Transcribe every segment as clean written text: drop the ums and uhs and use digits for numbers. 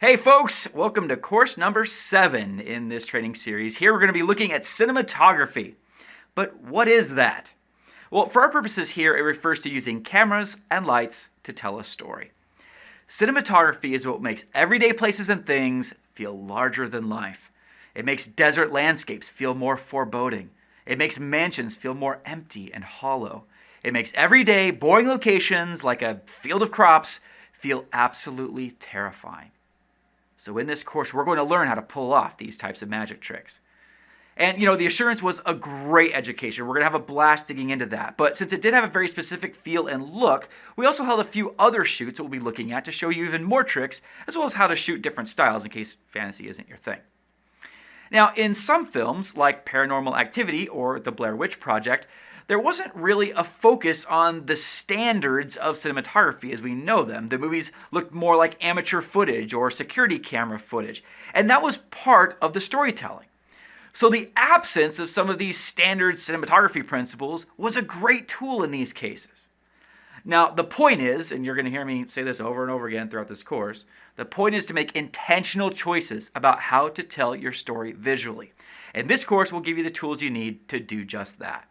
Hey folks, welcome to course number 7 in this training series. Here we're going to be looking at cinematography. But what is that? Well, for our purposes here, it refers to using cameras and lights to tell a story. Cinematography is what makes everyday places and things feel larger than life. It makes desert landscapes feel more foreboding. It makes mansions feel more empty and hollow. It makes everyday, boring locations like a field of crops feel absolutely terrifying. So in this course, we're going to learn how to pull off these types of magic tricks. And the Assurance was a great education. We're going to have a blast digging into that. But since it did have a very specific feel and look, we also held a few other shoots that we'll be looking at to show you even more tricks, as well as how to shoot different styles in case fantasy isn't your thing. Now, in some films, like Paranormal Activity or The Blair Witch Project, there wasn't really a focus on the standards of cinematography as we know them. The movies looked more like amateur footage or security camera footage, and that was part of the storytelling. So the absence of some of these standard cinematography principles was a great tool in these cases. Now, the point is, and you're going to hear me say this over and over again throughout this course, the point is to make intentional choices about how to tell your story visually. And this course will give you the tools you need to do just that.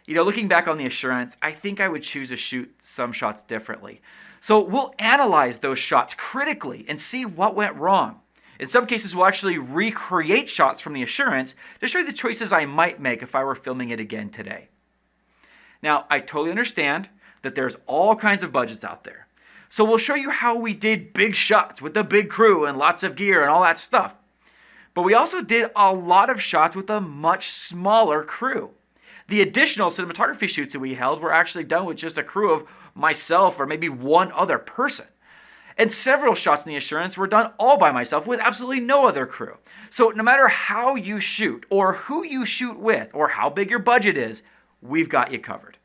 Looking back on the Assurance, I think I would choose to shoot some shots differently. So we'll analyze those shots critically and see what went wrong. In some cases, we'll actually recreate shots from the Assurance to show you the choices I might make if I were filming it again today. Now, I totally understand that there's all kinds of budgets out there. So we'll show you how we did big shots with a big crew and lots of gear and all that stuff. But we also did a lot of shots with a much smaller crew. The additional cinematography shoots that we held were actually done with just a crew of myself or maybe one other person. And several shots in the Assurance were done all by myself with absolutely no other crew. So no matter how you shoot or who you shoot with or how big your budget is, we've got you covered.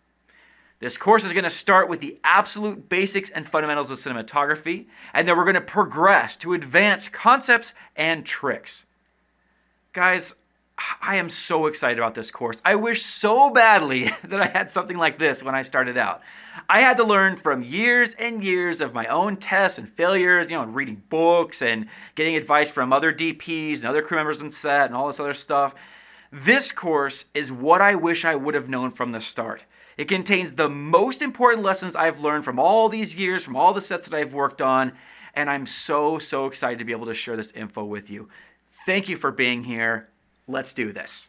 This course is going to start with the absolute basics and fundamentals of cinematography, and then we're going to progress to advanced concepts and tricks. Guys, I am so excited about this course. I wish so badly that I had something like this when I started out. I had to learn from years and years of my own tests and failures, reading books and getting advice from other DPs and other crew members on set and all this other stuff. This course is what I wish I would have known from the start. It contains the most important lessons I've learned from all these years, from all the sets that I've worked on, and I'm so excited to be able to share this info with you. Thank you for being here. Let's do this.